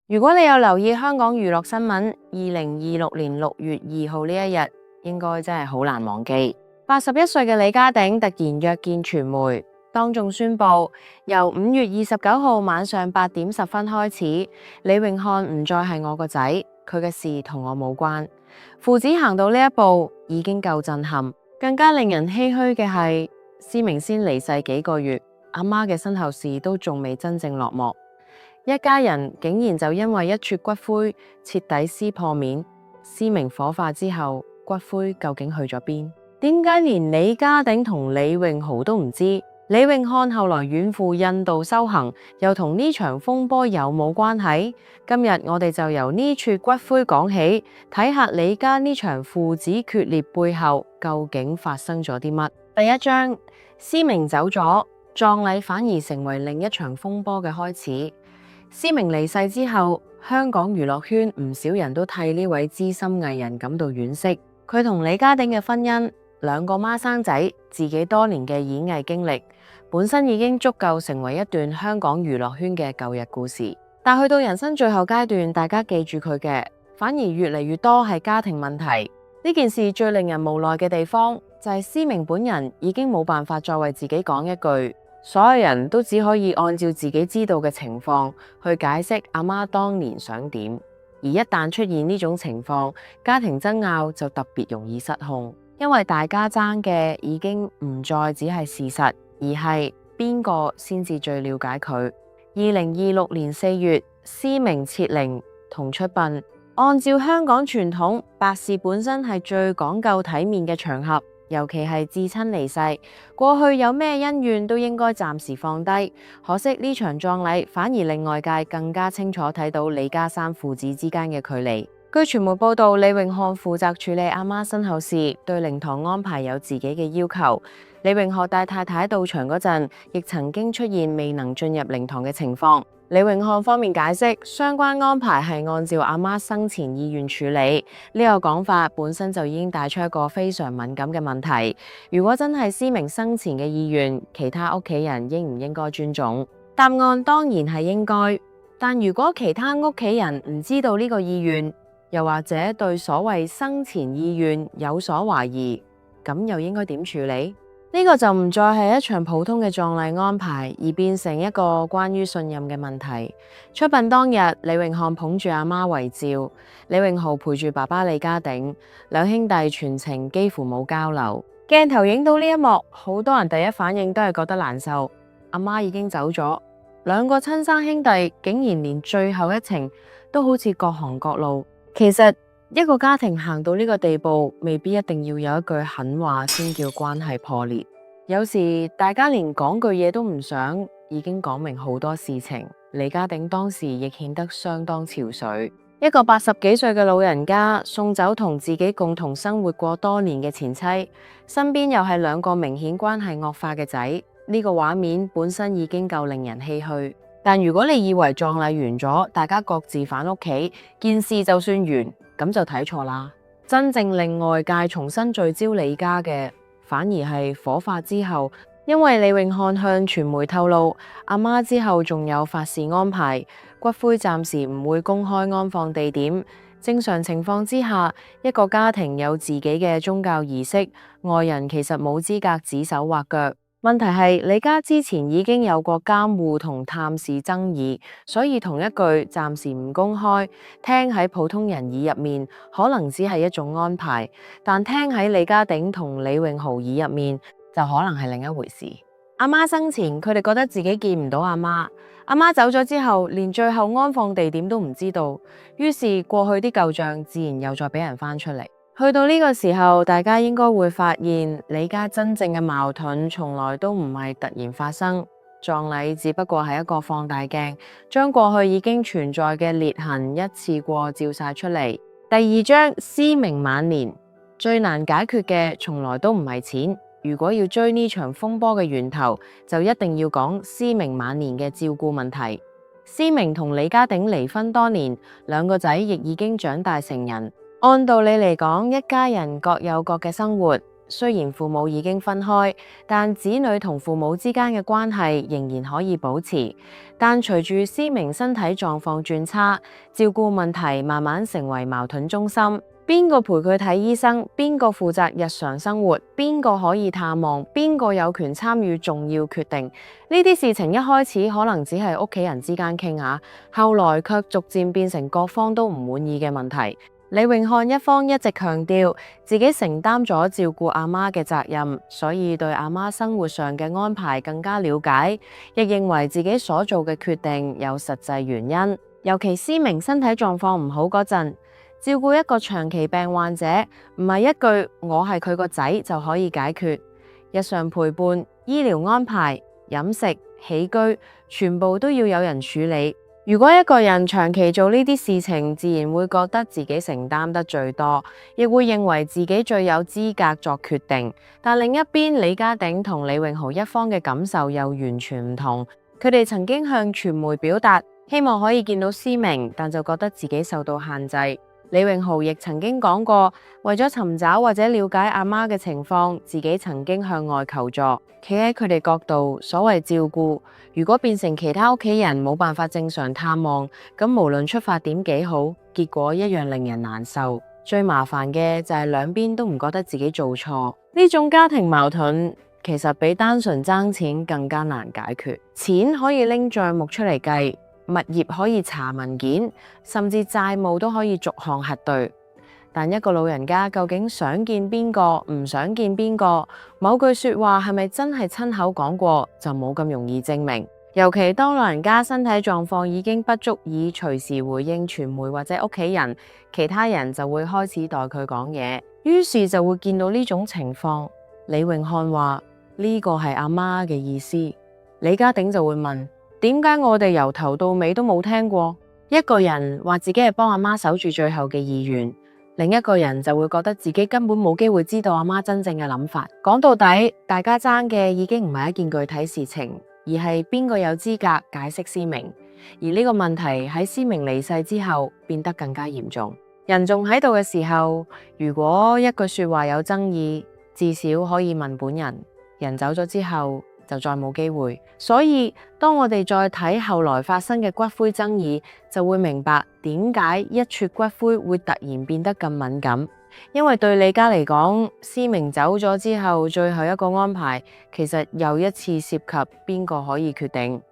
如果你有留意香港娛樂新聞，2026年6月2號呢一日，應該真係好難忘記。81歲嘅李家鼎突然約見傳媒，當眾宣布由5月29號晚上8點10分開始，李永漢唔再係我個仔，佢嘅事同我冇關。父子行到呢一步已經夠震撼，更加令人唏噓嘅係，思明先離世幾個月，阿媽嘅身後事都仲未真正落幕。一家人竟然就因為一撮骨灰徹底撕破面。思明火化之後，骨灰究竟去咗邊？點解連李家鼎同李榮豪都唔知？李永漢後來遠赴印度修行，又同呢場風波有冇關係？今日我哋就由呢撮骨灰講起，睇下李家呢場父子決裂背後究竟發生咗啲乜。第一章，思明走咗，葬禮反而成為另一場風波嘅開始。思明離世之後，香港娛樂圈唔少人都替呢位資深藝人感到惋惜。佢同李家鼎嘅婚姻，兩個孖生仔，自己多年嘅演藝經歷，本身已經足夠成為一段香港娛樂圈嘅舊日故事。但去到人生最後階段，大家記住佢嘅，反而越嚟越多係家庭問題。呢件事最令人無奈嘅地方，就係思明本人已經冇辦法再為自己講一句。所有人都只可以按照自己知道嘅情況去解釋阿媽當年想點，而一旦出現呢種情況，家庭爭拗就特別容易失控，因為大家爭嘅已經唔再只係事實，而係邊個先至最了解佢。2026年4月，思明設靈同出殯。按照香港傳統，白事本身係最講究體面嘅場合。尤其係至親離世，過去有咩恩怨都應該暫時放低。可惜呢場葬禮反而令外界更加清楚睇到李家三父子之間嘅距離。據傳媒報道，李永漢負責處理阿媽身後事，對靈堂安排有自己嘅要求。李永漢帶太太到場嗰陣，亦曾經出現未能進入靈堂嘅情況。李永漢方面解釋，相關安排係按照阿媽生前意願處理。呢個講法本身就已經帶出一個非常敏感嘅問題。如果真係思明生前嘅意願，其他屋企人應唔應該尊重？答案當然係應該。但如果其他屋企人唔知道呢個意願，又或者對所謂生前意願有所懷疑，咁又應該點處理？呢個就唔再係一場普通嘅葬禮安排，而變成一個關於信任嘅問題。出殯當日，李永漢捧住阿媽遺照，李永豪陪住爸爸李家鼎，兩兄弟全程幾乎冇交流。鏡頭影到呢一幕，好多人第一反應都係覺得難受。阿媽已經走咗，兩個親生兄弟竟然連最後一程都好似各行各路。其實一個家庭行到呢個地步，未必一定要有一句狠話先叫關係破裂。有時大家連講句嘢都唔想，已經講明好多事情。李家鼎當時亦顯得相當憔悴。一個80幾歲嘅老人家送走同自己共同生活過多年嘅前妻，身邊又係兩個明顯關係惡化嘅仔，呢個畫面本身已經夠令人唏噓。但如果你以為葬禮完咗，大家各自返屋企，件事就算完，咁就睇錯啦。真正令外界重新聚焦李家嘅，反而係火化之後，因為李永漢向傳媒透露，阿媽之後仲有法事安排，骨灰暫時唔會公開安放地點。正常情況之下，一個家庭有自己嘅宗教儀式，外人其實冇資格指手畫腳。問題係李家之前已經有過監護同探視爭議，所以同一句暫時唔公開，聽喺普通人耳入面可能只係一種安排，但聽喺李家鼎同李永豪耳入面就可能係另一回事。阿媽生前佢哋覺得自己見唔到阿媽，阿媽走咗之後連最後安放地點都唔知道，於是過去啲舊賬自然又再俾人翻出嚟。去到呢個時候，大家應該會發現李家真正嘅矛盾從來都唔係突然發生，葬禮只不過係一個放大鏡，將過去已經存在嘅裂痕一次過照晒出嚟。第二章，思明晚年，最難解決嘅從來都唔係錢。如果要追呢場風波嘅源頭，就一定要講思明晚年嘅照顧問題。思明同李家鼎離婚多年，兩個仔亦已經長大成人。按道理嚟講，一家人各有各嘅生活，雖然父母已經分開，但子女同父母之間嘅關係仍然可以保持。但隨住思明身體狀況轉差，照顧問題慢慢成為矛盾中心。邊個陪佢睇醫生？邊個負責日常生活？邊個可以探望？邊個有權參與重要決定？呢啲事情一開始可能只係屋企人之間傾下，後來卻逐漸變成各方都唔滿意嘅問題。李永漢一方一直強調自己承擔咗照顧阿媽嘅責任，所以對阿媽生活上嘅安排更加了解，亦認為自己所做嘅決定有實際原因。尤其思明身體狀況唔好嗰陣，照顧一個長期病患者，唔係一句我係佢個仔就可以解決。日常陪伴、醫療安排、飲食、起居，全部都要有人處理。如果一個人長期做呢啲事情，自然會覺得自己承擔得最多，亦會認為自己最有資格作決定。但另一邊，李家鼎同李榮豪一方嘅感受又完全唔同。佢哋曾經向傳媒表達希望可以見到思明，但就覺得自己受到限制。李榮豪亦曾經講過，為咗尋找或者了解阿媽嘅情況，自己曾經向外求助。企喺佢哋角度，所謂照顧，如果變成其他屋企人冇辦法正常探望，咁無論出發點幾好，結果一樣令人難受。最麻煩嘅就係兩邊都唔覺得自己做錯。呢種家庭矛盾其實比單純爭錢更加難解決。錢可以拎賬目出嚟計，物業可以查文件，甚至債務都可以逐項核對。但一個老人家究竟想見邊個，唔想見邊個，某句說話係咪真係親口講過，就冇咁容易證明。尤其當老人家身體狀況已經不足以隨時回應傳媒或者屋企人，其他人就會開始代佢講嘢，於是就會見到呢種情況。李永漢話呢個係阿媽嘅意思，李家鼎就會問，點解我哋由頭到尾都冇聽過？一個人話自己係幫阿媽守住最後嘅意願，另一個人就會覺得自己根本冇機會知道阿媽真正嘅諗法。講到底，大家爭嘅已經唔係一件具體事情，而係邊個有資格解釋思明。而呢個問題喺思明離世之後變得更加嚴重。人仲喺度嘅時候，如果一句說話有爭議，至少可以問本人。人走咗之後，就再冇機會。所以當我哋再睇後來發生嘅骨灰爭議，就會明白點解一撮骨灰會突然變得咁敏感。因為對李家嚟講，思明走咗之後最後一個安排，其實又一次涉及邊個可以決定。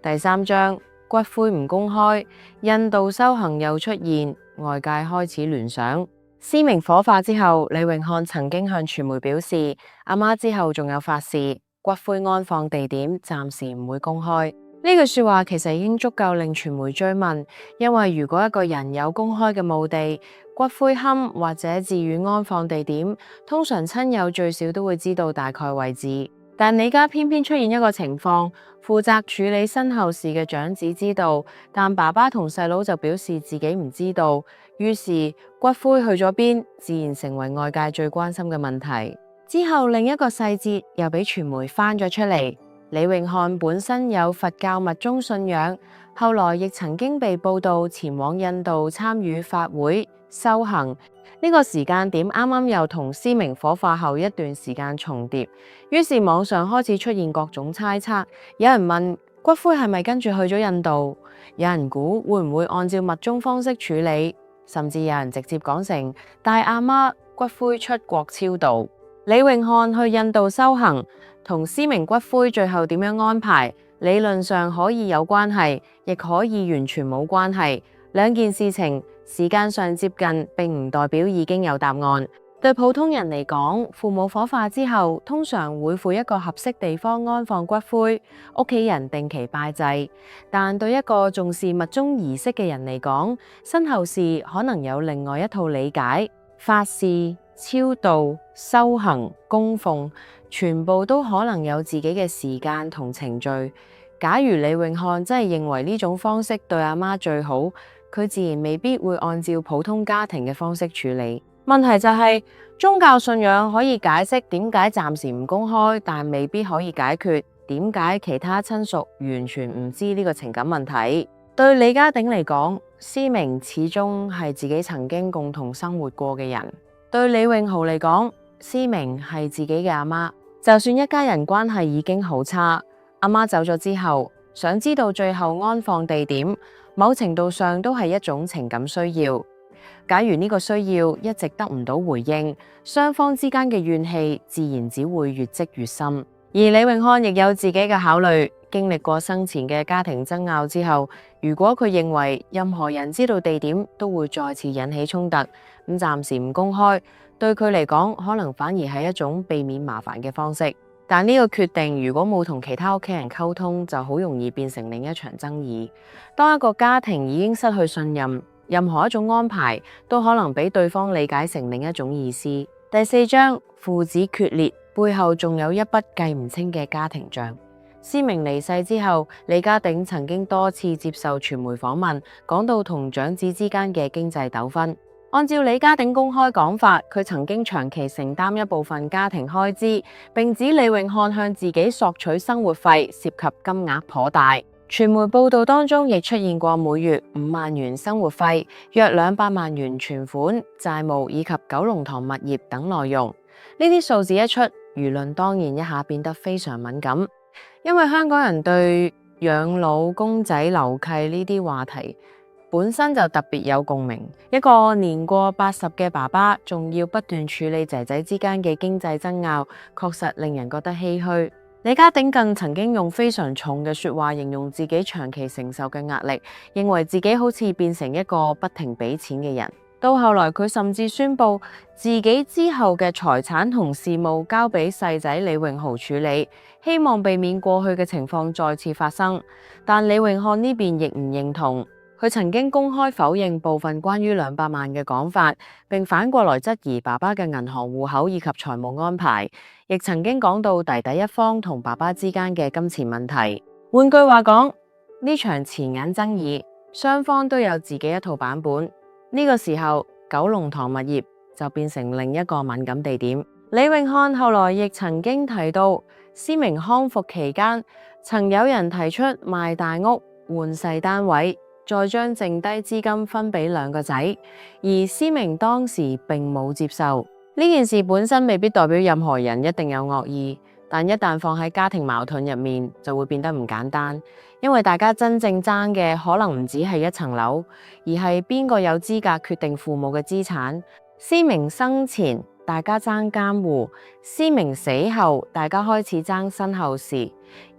第3章，骨灰唔公開，印度修行又出現，外界開始聯想。思明火化之後，李永漢曾經向傳媒表示，阿媽之後仲有法事，骨灰安放地點暫時唔會公開。呢句說話其實已經足夠令傳媒追問，因為如果一個人有公開嘅墓地、骨灰龕或者寺院安放地點，通常親友最少都會知道大概位置。但李家偏偏出現一個情況，負責處理身後事嘅長子知道，但爸爸同細佬就表示自己唔知道。於是骨灰去咗邊，自然成為外界最關心嘅問題。之後另一個細節又俾傳媒翻咗出嚟。李永漢本身有佛教密宗信仰，後來亦曾經被報道前往印度參與法會修行。呢個時間點啱啱又同思明火化後一段時間重疊，於是網上開始出現各種猜測。有人問骨灰係咪跟住去咗印度？有人估會唔會按照密宗方式處理？甚至有人直接講成帶阿媽骨灰出國超度。李永漢去印度修行，同思明骨灰最後點樣安排，理論上可以有關係，亦可以完全冇關係。兩件事情時間上接近，並唔代表已經有答案。對普通人嚟講，父母火化之後，通常會赴一個合適地方安放骨灰，屋企人定期拜祭。但對一個重視密宗儀式嘅人嚟講，身後事可能有另外一套理解。法事、超度、修行、供奉，全部都可能有自己嘅時間同程序。假如李永漢真係認為呢種方式對阿媽最好，佢自然未必會按照普通家庭嘅方式處理。問題就係，宗教信仰可以解釋點解暫時唔公開，但未必可以解決點解其他親屬完全唔知呢個情感問題。對李家鼎嚟講，思明始終係自己曾經共同生活過嘅人；對李永豪嚟講，思明係自己嘅阿媽，就算一家人關係已經好差，阿媽走咗之後，想知道最後安放地點，某程度上都係一種情感需要。假如呢個需要一直得唔到回應，雙方之間嘅怨氣自然只會越積越深。而李永漢亦有自己嘅考慮，經歷過生前嘅家庭爭拗之後，如果佢認為任何人知道地點都會再次引起衝突，咁暫時唔公開，對佢嚟講可能反而係一種避免麻煩嘅方式。但呢個決定如果冇同其他屋企人溝通，就好容易變成另一場爭議。當一個家庭已經失去信任，任何一種安排都可能俾對方理解成另一種意思。第4章，父子決裂，背後仲有一筆計唔清嘅家庭賬。思明離世之後，李家鼎曾經多次接受傳媒訪問，講到同長子之間嘅經濟糾紛。按照李家鼎公開講法，佢曾經長期承擔一部分家庭開支，並指李永漢向自己索取生活費，涉及金額頗大。傳媒報道當中亦出現過每月5萬元生活費、約200萬元存款、債務以及九龍塘物業等內容。呢啲數字一出，輿論當然一下變得非常敏感，因為香港人對養老、公仔、樓契呢啲話題本身就特別有共鳴。一個年過80嘅爸爸，仲要不斷處理仔仔之間嘅經濟爭拗，確實令人覺得唏噓。李家鼎更曾經用非常重嘅說話形容自己長期承受嘅壓力，認為自己好似變成一個不停俾錢嘅人。到後來佢甚至宣布自己之後嘅財產同事務交俾細仔李永豪處理，希望避免過去嘅情況再次發生。但李永漢呢邊亦唔認同。佢曾經公開否認部分關於200萬嘅講法，並反過來質疑爸爸嘅銀行戶口以及財務安排，亦曾經講到弟弟一方同爸爸之間嘅金錢問題。換句話講，呢場錢銀爭議，雙方都有自己一套版本。呢個時候，九龍塘物業就變成另一個敏感地點。李永漢後來亦曾經提到，思明康復期間，曾有人提出賣大屋換細單位，再將剩低資金分俾2個仔，而思明當時並冇接受。呢件事本身未必代表任何人一定有惡意，但一旦放喺家庭矛盾入面，就會變得唔簡單，因為大家真正爭嘅可能唔只係一層樓，而係邊個有資格決定父母嘅資產。思明生前大家爭監護，思明死後大家開始爭身後事，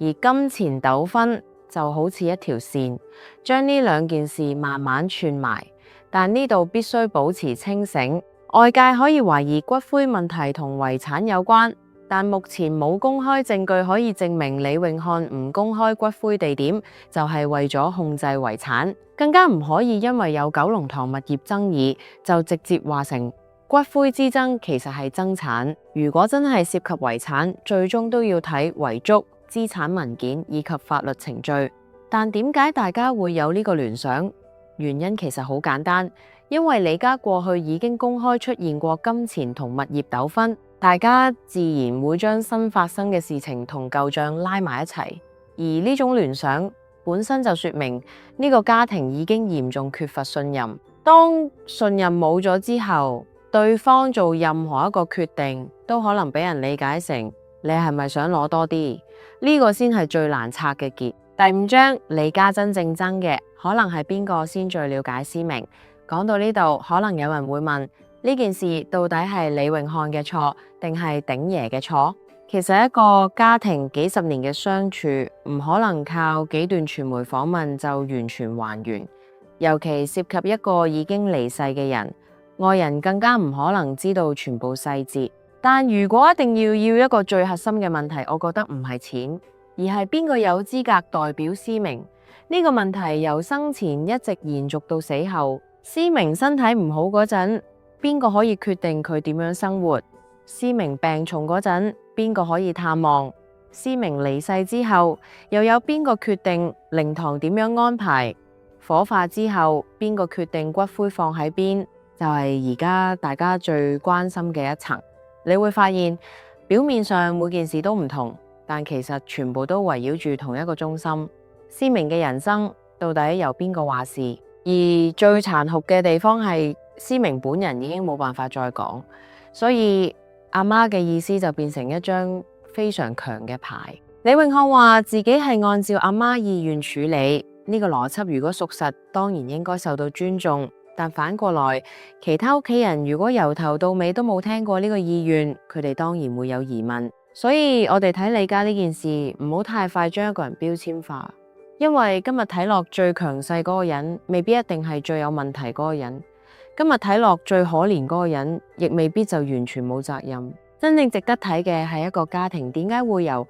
而金錢糾紛就好似一條線，將呢2件事慢慢串埋。但呢度必須保持清醒，外界可以懷疑骨灰問題同遺產有關，但目前冇公開證據可以證明李永漢唔公開骨灰地點就係為咗控制遺產，更加唔可以因為有九龍塘物業爭議就直接話成骨灰之爭其實係爭產。如果真係涉及遺產，最終都要睇遺囑、資產文件以及法律程序。但點解大家會有呢個聯想？原因其實好簡單，因為李家過去已經公開出現過金錢同物業糾紛，大家自然會將新發生嘅事情同舊賬拉埋一齊。而呢種聯想本身就說明呢個家庭已經嚴重缺乏信任。當信任冇咗之後，對方做任何一個決定都可能俾人理解成你係咪想攞多啲？呢個先係最難拆嘅結。第5章，李家真正爭嘅可能係邊個先最了解思明。講到呢度，可能有人會問，呢件事到底係李永漢嘅錯定係鼎爺嘅錯？其實一個家庭幾十年嘅相處，唔可能靠幾段傳媒訪問就完全還原，尤其涉及一個已經離世嘅人，外人更加唔可能知道全部細節。但如果一定要一個最核心嘅問題，我覺得唔係錢，而係邊個有資格代表思明。呢個問題由生前一直延續到死後。思明身體唔好嗰陣，邊個可以決定佢點樣生活？思明病重嗰陣，邊個可以探望？思明離世之後，又有邊個決定靈堂點樣安排？火化之後，邊個決定骨灰放喺邊？就係而家大家最關心嘅一層。你會發現表面上每件事都唔同，但其實全部都圍繞住同一個中心。思明嘅人生到底由邊個話事？而最殘酷嘅地方係思明本人已經冇辦法再講，所以阿媽嘅意思就變成一張非常強嘅牌。李永漢話自己係按照阿媽意願處理，呢個邏輯如果屬實，當然應該受到尊重。但反過來，其他屋企人如果由頭到尾都冇聽過呢個意願，佢哋當然會有疑問。所以我哋睇李家呢件事，唔好太快將一個人標籤化，因為今日睇落最強勢嗰個人，未必一定係最有問題嗰個人。今日睇落最可憐嗰個人，亦未必就完全冇責任。真正值得睇嘅係一個家庭點解會由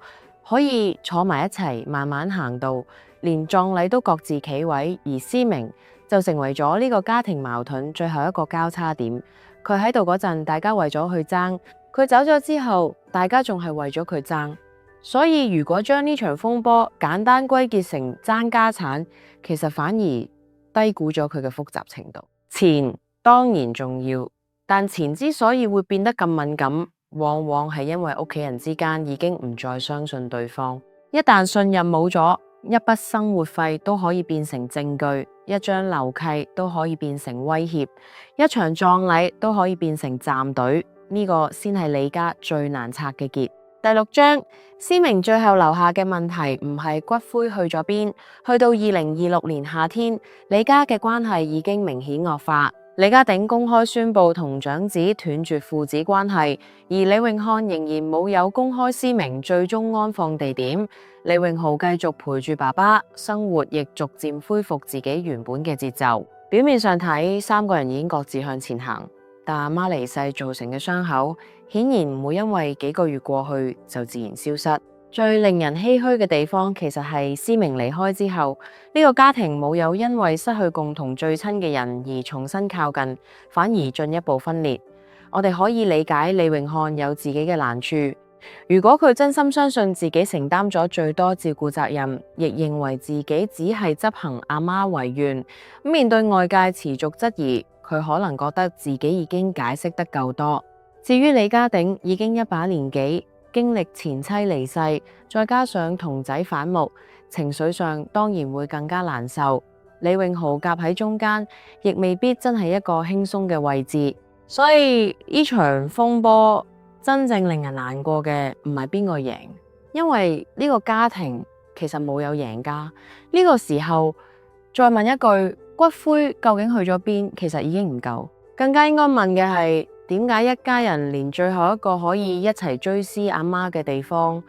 可以坐埋一齊慢慢行到連葬禮都各自企位，而思明就成為咗呢個家庭矛盾最後一個交叉點。佢喺度嗰陣，大家為咗去爭；佢走咗之後，大家仲係為咗佢爭。所以如果將呢場風波簡單歸結成爭家產，其實反而低估咗佢嘅複雜程度。錢當然重要，但錢之所以會變得咁敏感，往往係因為屋企人之間已經唔再相信對方。一旦信任冇咗，一筆生活費都可以變成證據，一張樓契都可以變成威脅，一場葬禮都可以變成站隊。呢個先係李家最難拆嘅結。第六章，思明最後留下嘅問題唔係骨灰去咗邊，去到2026年夏天，李家嘅關係已經明顯惡化。李家鼎公開宣布同長子斷絕父子關係，而李永漢仍然冇有公開思明最終安放地點。李永浩繼續陪住爸爸，生活亦逐漸恢復自己原本嘅節奏。表面上睇，三個人已經各自向前行，但阿媽離世造成嘅傷口，顯然唔會因為幾個月過去就自然消失。最令人唏噓嘅地方，其實係思明離開之後，呢個家庭冇有因為失去共同最親嘅人而重新靠近，反而進一步分裂。我哋可以理解李永漢有自己嘅難處，如果佢真心相信自己承擔咗最多照顧責任，亦認為自己只係執行阿媽遺願，面對外界持續質疑，佢可能覺得自己已經解釋得夠多。至於李家鼎，已經一把年紀，經歷前妻離世，再加上同仔反目，情緒上當然會更加難受。李永豪夾喺中間，亦未必真係一個輕鬆嘅位置。所以呢場風波真正令人難過嘅唔係邊個贏，因為呢個家庭其實冇有贏家。呢個時候再問一句，骨灰究竟去咗邊？其實已經唔夠，更加應該問嘅係，點解一家人連最後一個可以一齊追思阿媽嘅地方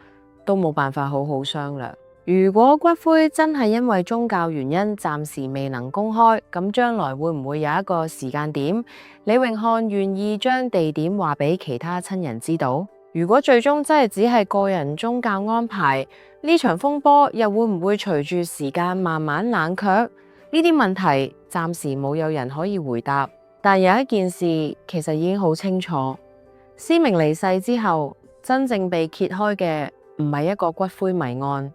都冇辦法好好商量？如果骨灰真係因為宗教原因暫時未能公開，咁將來會唔會有一個時間點，李永漢願意將地點話俾其他親人知道？如果最終真係只係個人宗教安排，呢場風波又會唔會隨住時間慢慢冷卻？呢啲問題暫時冇有人可以回答。但有一件事其實已經好清楚，思明離世之後，真正被揭開嘅唔係一個骨灰謎案，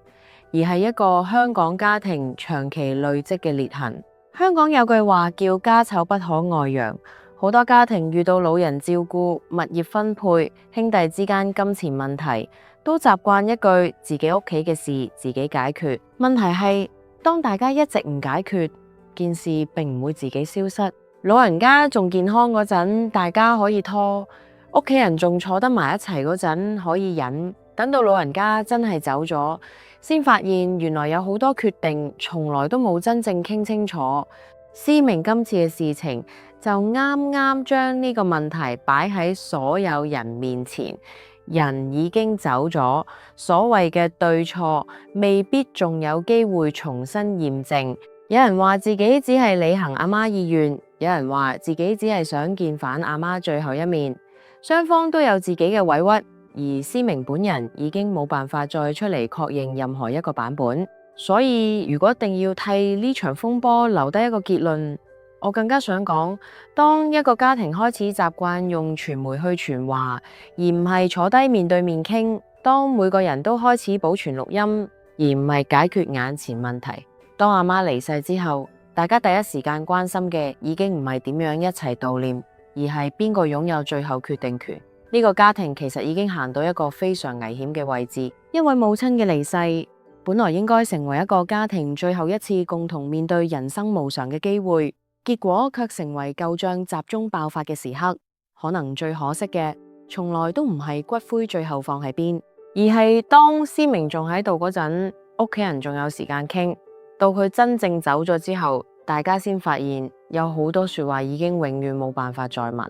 而係一個香港家庭長期累積嘅裂痕。香港有句話叫家醜不可外揚，好多家庭遇到老人照顧、物業分配、兄弟之間金錢問題，都習慣一句自己屋企嘅事自己解決。問題係當大家一直唔解決，件事並唔會自己消失。老人家仲健康嗰陣，大家可以拖；屋企人仲坐得埋一齊嗰陣，可以忍。等到老人家真係走咗，先發現原來有好多決定從來都冇真正傾清楚。思明今次嘅事情就啱啱將呢個問題擺喺所有人面前，人已經走咗，所謂嘅對錯未必仲有機會重新驗證。有人話自己只係履行阿媽意願，有人話自己只係想見返阿媽最後一面，雙方都有自己嘅委屈，而思明本人已經冇辦法再出嚟確認任何一個版本。所以如果一定要替呢場風波留低一個結論，我更加想講，當一個家庭開始習慣用傳媒去傳話，而唔係坐低面對面傾，當每個人都開始保存錄音，而唔係解決眼前問題，當阿媽離世之後，大家第一時間關心嘅已經唔係點樣一齊悼念，而係邊個擁有最後決定權。呢個家庭其實已經行到一個非常危險嘅位置，因為母親嘅離世本來應該成為一個家庭最後一次共同面對人生無常嘅機會，結果卻成為舊賬集中爆發嘅時刻。可能最可惜嘅從來都唔係骨灰最後放喺邊，而係當思明仲喺度嗰陣，屋企人仲有時間傾。到佢真正走咗之後，大家先發現有好多說話已經永遠冇辦法再問。